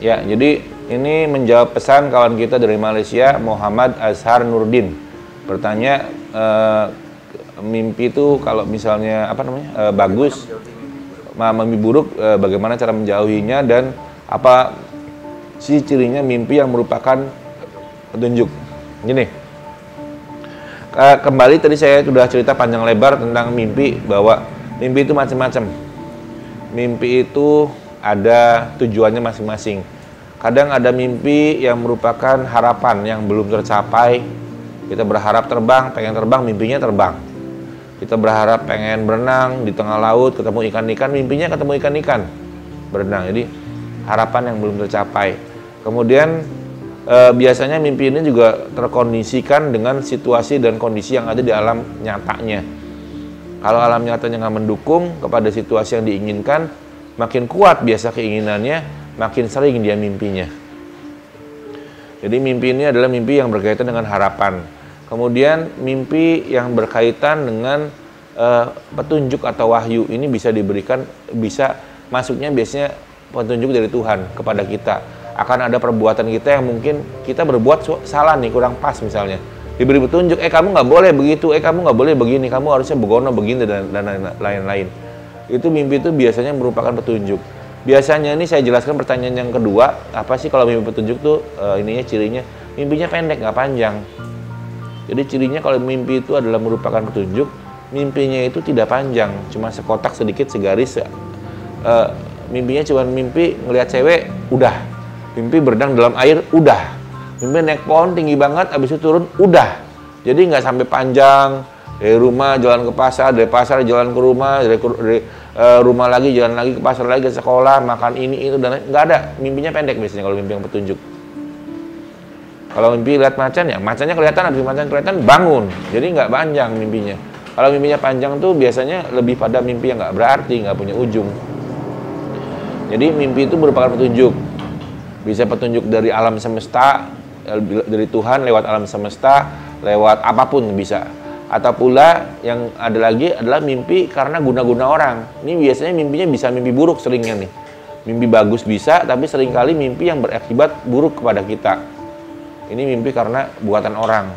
Ya, jadi ini menjawab pesan kawan kita dari Malaysia, Muhammad Azhar Nurdin. Bertanya, mimpi itu kalau misalnya bagus, mimpi buruk, bagaimana cara menjauhinya dan apa sih cirinya mimpi yang merupakan petunjuk. Gini, kembali tadi saya sudah cerita panjang lebar tentang mimpi, bahwa mimpi itu macam-macam. Mimpi itu ada tujuannya masing-masing. Kadang ada mimpi yang merupakan harapan yang belum tercapai. Kita berharap terbang, pengen terbang, mimpinya terbang. Kita berharap pengen berenang di tengah laut, ketemu ikan-ikan, mimpinya ketemu ikan-ikan, berenang. Jadi harapan yang belum tercapai. Kemudian biasanya mimpi ini juga terkondisikan dengan situasi dan kondisi yang ada di alam nyatanya. Kalau alam nyatanya nggak mendukung kepada situasi yang diinginkan, makin kuat biasa keinginannya, makin sering dia mimpinya. Jadi mimpi ini adalah mimpi yang berkaitan dengan harapan. Kemudian mimpi yang berkaitan dengan petunjuk atau wahyu, ini bisa diberikan, bisa masuknya biasanya petunjuk dari Tuhan kepada kita. Akan ada perbuatan kita yang mungkin kita berbuat salah nih, kurang pas misalnya. Diberi petunjuk, kamu nggak boleh begitu, kamu nggak boleh begini, kamu harusnya begono begini dan lain-lain. Itu mimpi itu biasanya merupakan petunjuk. Biasanya ini saya jelaskan pertanyaan yang kedua, apa sih kalau mimpi petunjuk tuh ininya cirinya, mimpinya pendek nggak panjang. Jadi cirinya kalau mimpi itu adalah merupakan petunjuk, mimpinya itu tidak panjang, cuma sekotak sedikit segaris. Mimpinya cuma mimpi ngelihat cewek, udah. Mimpi berenang dalam air, udah. Mimpi naik pohon tinggi banget, habis itu turun, udah. Jadi nggak sampai panjang, dari rumah jalan ke pasar, dari pasar jalan ke rumah, dari rumah lagi jalan lagi ke pasar lagi, ke sekolah, makan ini itu dan nggak ada. Mimpinya pendek biasanya kalau mimpi yang petunjuk. Kalau mimpi lihat macan, ya macannya kelihatan, habis macan kelihatan bangun, jadi nggak panjang mimpinya. Kalau mimpinya panjang tuh biasanya lebih pada mimpi yang nggak berarti, nggak punya ujung. Jadi mimpi itu merupakan petunjuk. Bisa petunjuk dari alam semesta, dari Tuhan lewat alam semesta, lewat apapun bisa. Atau pula yang ada lagi adalah mimpi karena guna-guna orang. Ini biasanya mimpinya bisa mimpi buruk seringnya nih. Mimpi bagus bisa, tapi seringkali mimpi yang berakibat buruk kepada kita. Ini mimpi karena buatan orang.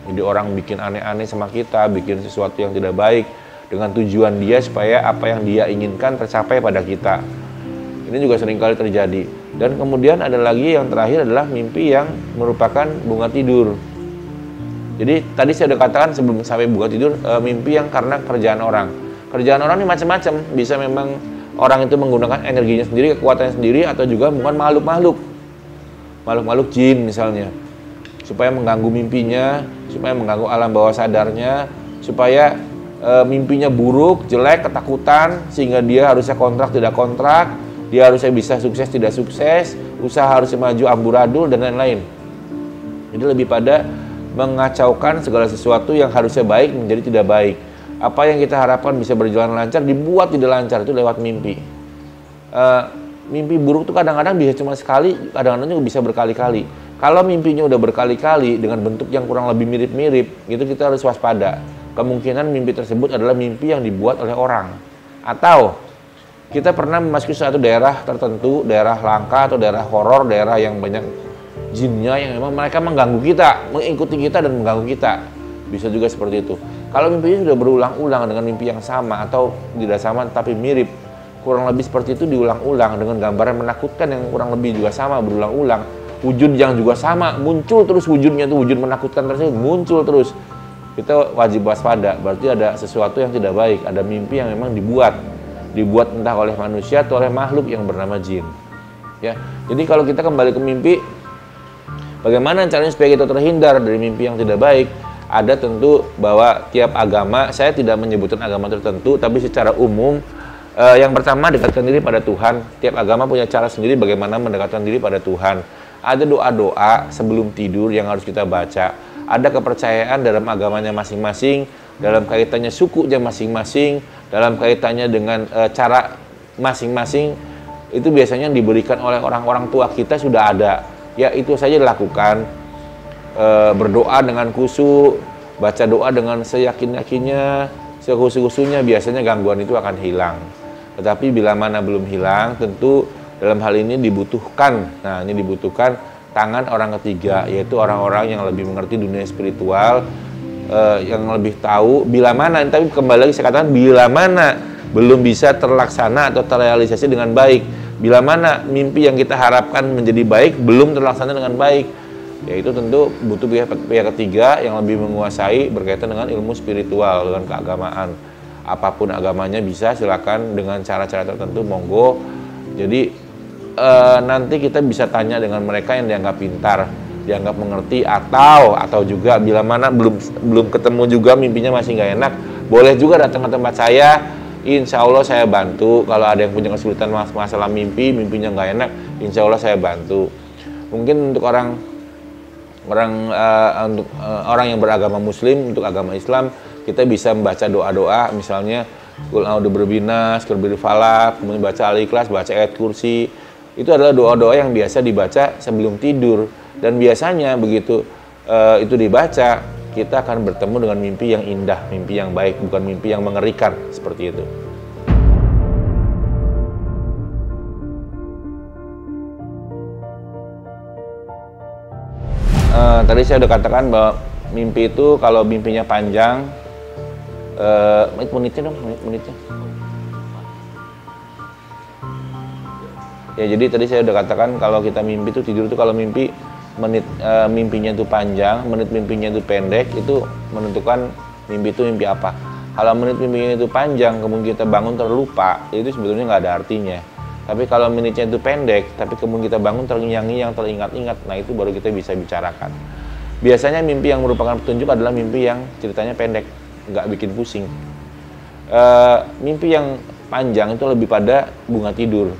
Jadi orang bikin aneh-aneh sama kita, bikin sesuatu yang tidak baik dengan tujuan dia supaya apa yang dia inginkan tercapai pada kita. Ini juga seringkali terjadi. Dan kemudian ada lagi yang terakhir adalah mimpi yang merupakan bunga tidur. Jadi tadi saya sudah katakan sebelum sampai bunga tidur, mimpi yang karena kerjaan orang. Kerjaan orang ini macam-macam. Bisa memang orang itu menggunakan energinya sendiri, kekuatannya sendiri, atau juga mungkin makhluk jin misalnya, supaya mengganggu mimpinya, supaya mengganggu alam bawah sadarnya, supaya mimpinya buruk, jelek, ketakutan, sehingga dia harusnya kontrak tidak kontrak, dia harusnya bisa sukses tidak sukses, usaha harusnya maju amburadul dan lain-lain. Jadi lebih pada mengacaukan segala sesuatu yang harusnya baik menjadi tidak baik. Apa yang kita harapkan bisa berjalan lancar dibuat tidak lancar, itu lewat mimpi. Mimpi buruk itu kadang-kadang bisa cuma sekali, kadang-kadang juga bisa berkali-kali. Kalau mimpinya udah berkali-kali dengan bentuk yang kurang lebih mirip-mirip, itu kita harus waspada. Kemungkinan mimpi tersebut adalah mimpi yang dibuat oleh orang. Atau kita pernah memasuki suatu daerah tertentu, daerah langka atau daerah horor, daerah yang banyak jinnya yang memang mereka mengganggu kita, mengikuti kita dan mengganggu kita. Bisa juga seperti itu. Kalau mimpinya sudah berulang-ulang dengan mimpi yang sama atau tidak sama tapi mirip, kurang lebih seperti itu diulang-ulang dengan gambaran menakutkan yang kurang lebih juga sama berulang-ulang, wujud yang juga sama muncul terus, wujudnya itu wujud menakutkan tersebut muncul terus, kita wajib waspada. Berarti ada sesuatu yang tidak baik, ada mimpi yang memang dibuat entah oleh manusia atau oleh makhluk yang bernama jin. Ya, jadi kalau kita kembali ke mimpi, bagaimana caranya supaya kita terhindar dari mimpi yang tidak baik? Ada tentu bahwa tiap agama, saya tidak menyebutkan agama tertentu, tapi secara umum yang pertama dekatkan diri pada Tuhan. Tiap agama punya cara sendiri bagaimana mendekatkan diri pada Tuhan. Ada doa-doa sebelum tidur yang harus kita baca. Ada kepercayaan dalam agamanya masing-masing, dalam kaitannya sukunya masing-masing, dalam kaitannya dengan cara masing-masing. Itu biasanya diberikan oleh orang-orang tua kita sudah ada. Ya itu saja dilakukan. Berdoa dengan khusyuk, baca doa dengan seyakin-yakinnya, sekhusyuk-khusyuknya, biasanya gangguan itu akan hilang. Tetapi bila mana belum hilang, tentu Dalam hal ini dibutuhkan, nah ini dibutuhkan tangan orang ketiga, yaitu orang-orang yang lebih mengerti dunia spiritual, yang lebih tahu bila mana, tapi kembali lagi saya katakan bila mana belum bisa terlaksana atau terrealisasi dengan baik, bila mana mimpi yang kita harapkan menjadi baik belum terlaksana dengan baik, yaitu tentu butuh pihak ketiga yang lebih menguasai berkaitan dengan ilmu spiritual, dengan keagamaan. Apapun agamanya bisa, silakan dengan cara-cara tertentu, monggo. Jadi nanti kita bisa tanya dengan mereka yang dianggap pintar, dianggap mengerti, atau juga bila mana belum ketemu juga mimpinya masih nggak enak, boleh juga datang ke tempat saya. Insya Allah saya bantu. Kalau ada yang punya kesulitan masalah mimpinya nggak enak, insya Allah saya bantu. Mungkin untuk orang yang beragama Muslim, untuk agama Islam, kita bisa membaca doa-doa, misalnya Qul a'udzu birabbinas, Qul falaq, kemudian baca Al-Ikhlas, baca ayat kursi. Itu adalah doa-doa yang biasa dibaca sebelum tidur, dan biasanya begitu itu dibaca, kita akan bertemu dengan mimpi yang indah, mimpi yang baik, bukan mimpi yang mengerikan seperti itu. Tadi saya sudah katakan bahwa mimpi itu kalau mimpinya panjang, menitnya dong, menitnya. Ya, jadi tadi saya udah katakan kalau kita mimpi itu, tidur itu kalau mimpi mimpinya itu panjang, menit mimpinya itu pendek, itu menentukan mimpi itu mimpi apa. Kalau menit mimpinya itu panjang, kemudian kita bangun terlupa, itu sebetulnya nggak ada artinya. Tapi kalau menitnya itu pendek, tapi kemudian kita bangun terngiang-ngiang, teringat-ingat, nah itu baru kita bisa bicarakan. Biasanya mimpi yang merupakan petunjuk adalah mimpi yang ceritanya pendek, nggak bikin pusing. Mimpi yang panjang itu lebih pada bunga tidur.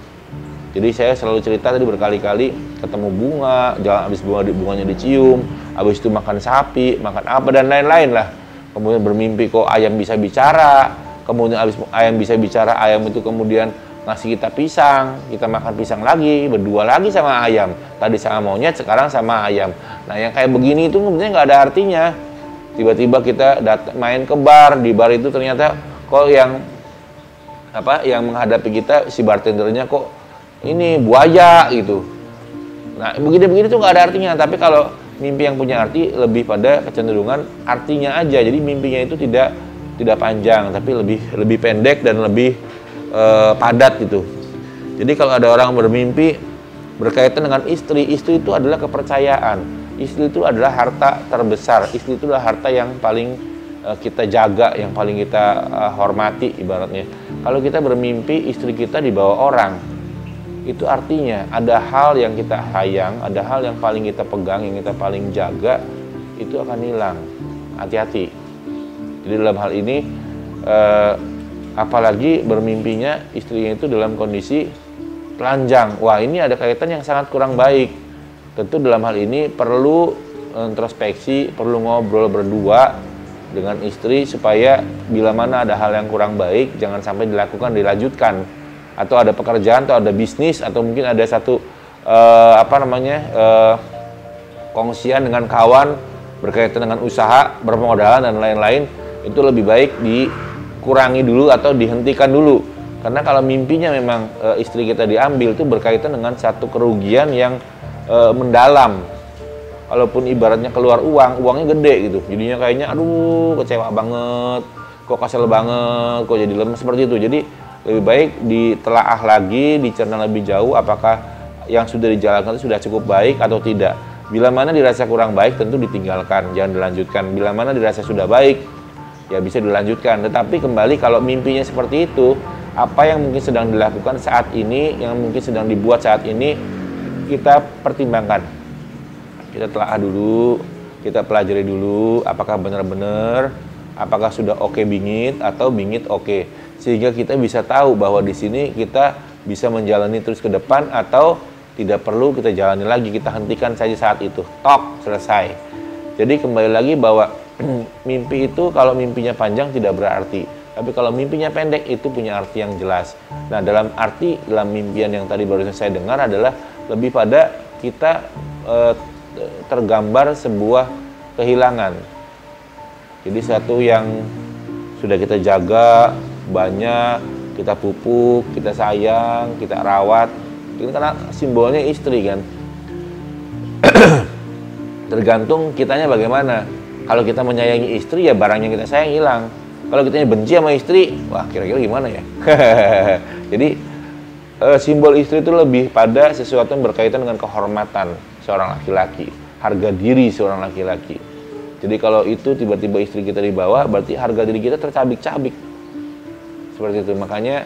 Jadi saya selalu cerita tadi berkali-kali, ketemu bunga, jalan habis bunganya dicium, habis itu makan sapi, makan apa dan lain-lain lah. Kemudian bermimpi kok ayam bisa bicara, kemudian habis ayam bisa bicara, ayam itu kemudian ngasih kita pisang, kita makan pisang lagi, berdua lagi sama ayam. Tadi sama monyet, sekarang sama ayam. Nah yang kayak begini itu sebenarnya nggak ada artinya. Tiba-tiba kita main ke bar, di bar itu ternyata kok yang menghadapi kita, si bartendernya kok ini buaya gitu. Nah begini-begini tuh nggak ada artinya. Tapi kalau mimpi yang punya arti lebih pada kecenderungan artinya aja. Jadi mimpinya itu tidak panjang, tapi lebih pendek dan lebih padat gitu. Jadi kalau ada orang bermimpi berkaitan dengan istri itu adalah kepercayaan. Istri itu adalah harta terbesar. Istri itu adalah harta yang paling kita jaga, yang paling kita hormati ibaratnya. Kalau kita bermimpi istri kita dibawa orang, itu artinya ada hal yang kita sayang, ada hal yang paling kita pegang, yang kita paling jaga, itu akan hilang. Hati-hati. Jadi dalam hal ini, apalagi bermimpinya istrinya itu dalam kondisi telanjang. Wah, ini ada kaitan yang sangat kurang baik. Tentu dalam hal ini perlu introspeksi, perlu ngobrol berdua dengan istri supaya bila mana ada hal yang kurang baik, jangan sampai dilanjutkan. Atau ada pekerjaan, atau ada bisnis, atau mungkin ada satu kongsian dengan kawan berkaitan dengan usaha, bermodal dan lain-lain, itu lebih baik dikurangi dulu atau dihentikan dulu. Karena kalau mimpinya memang istri kita diambil, itu berkaitan dengan satu kerugian yang mendalam. Walaupun ibaratnya keluar uangnya gede gitu, jadinya kayaknya aduh kecewa banget, kok kesel banget, kok jadi lemes seperti itu. Jadi lebih baik ditelaah lagi, dicerna lebih jauh apakah yang sudah dijalankan itu sudah cukup baik atau tidak. Bila mana dirasa kurang baik tentu ditinggalkan, jangan dilanjutkan. Bila mana dirasa sudah baik, ya bisa dilanjutkan. Tetapi kembali kalau mimpinya seperti itu, apa yang mungkin sedang dilakukan saat ini, yang mungkin sedang dibuat saat ini, kita pertimbangkan. Kita telaah dulu, kita pelajari dulu apakah benar-benar, apakah sudah oke bingit atau bingit oke. Sehingga kita bisa tahu bahwa di sini kita bisa menjalani terus ke depan atau tidak perlu kita jalani lagi, kita hentikan saja saat itu. Tok, selesai. Jadi kembali lagi bahwa mimpi itu kalau mimpinya panjang tidak berarti. Tapi kalau mimpinya pendek itu punya arti yang jelas. Nah, dalam mimpian yang tadi barusan saya dengar adalah lebih pada kita tergambar sebuah kehilangan. Jadi satu yang sudah kita jaga banyak, kita pupuk, kita sayang, kita rawat, Ini karena simbolnya istri kan. Tergantung kitanya bagaimana. Kalau kita menyayangi istri, ya barang yang kita sayang hilang. Kalau kitanya benci sama istri, wah kira-kira gimana ya? Jadi simbol istri itu lebih pada sesuatu yang berkaitan dengan kehormatan seorang laki-laki, harga diri seorang laki-laki. Jadi kalau itu tiba-tiba istri kita dibawa, berarti harga diri kita tercabik-cabik. Seperti itu. Makanya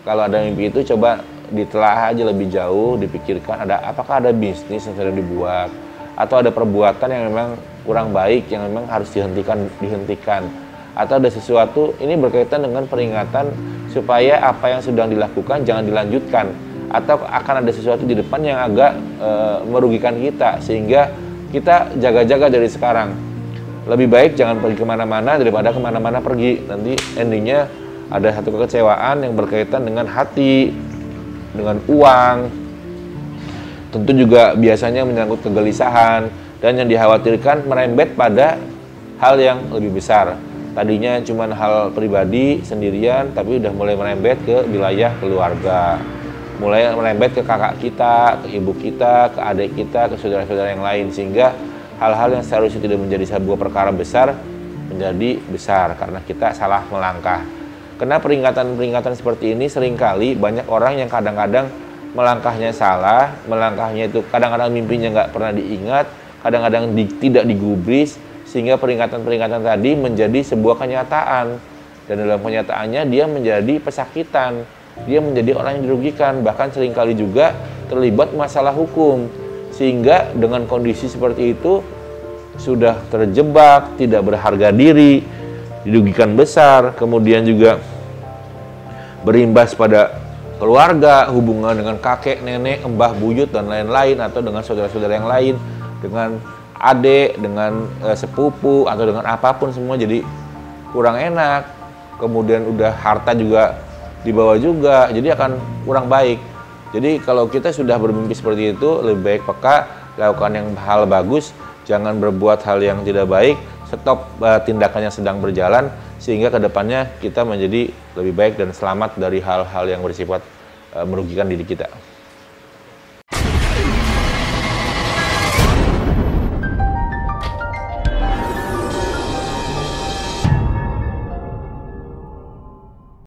kalau ada mimpi itu coba ditelaah aja lebih jauh, dipikirkan apakah ada bisnis yang sedang dibuat, atau ada perbuatan yang memang kurang baik yang memang harus dihentikan, atau ada sesuatu ini berkaitan dengan peringatan supaya apa yang sedang dilakukan jangan dilanjutkan, atau akan ada sesuatu di depan yang agak merugikan kita, sehingga kita jaga-jaga dari sekarang. Lebih baik jangan pergi kemana-mana daripada kemana-mana pergi, nanti endingnya ada satu kekecewaan yang berkaitan dengan hati, dengan uang. Tentu juga biasanya menyangkut kegelisahan, dan yang dikhawatirkan merembet pada hal yang lebih besar. Tadinya cuma hal pribadi sendirian, tapi udah mulai merembet ke wilayah keluarga, mulai merembet ke kakak kita, ke ibu kita, ke adik kita, ke saudara-saudara yang lain, sehingga hal-hal yang seharusnya tidak menjadi sebuah perkara besar menjadi besar karena kita salah melangkah. Karena peringatan-peringatan seperti ini seringkali banyak orang yang kadang-kadang melangkahnya salah, melangkahnya itu kadang-kadang mimpinya nggak pernah diingat, kadang-kadang tidak digubris, sehingga peringatan-peringatan tadi menjadi sebuah kenyataan. Dan dalam kenyataannya dia menjadi pesakitan, dia menjadi orang yang dirugikan, bahkan seringkali juga terlibat masalah hukum. Sehingga dengan kondisi seperti itu sudah terjebak, tidak berharga diri, dirugikan besar, kemudian juga berimbas pada keluarga, hubungan dengan kakek, nenek, mbah, buyut, dan lain-lain, atau dengan saudara-saudara yang lain, dengan adik, dengan sepupu, atau dengan apapun, semua jadi kurang enak. Kemudian udah harta juga dibawa juga, jadi akan kurang baik. Jadi kalau kita sudah bermimpi seperti itu, lebih baik peka, lakukan yang hal bagus, jangan berbuat hal yang tidak baik, stop tindakan yang sedang berjalan, sehingga kedepannya kita menjadi lebih baik dan selamat dari hal-hal yang bersifat merugikan diri kita.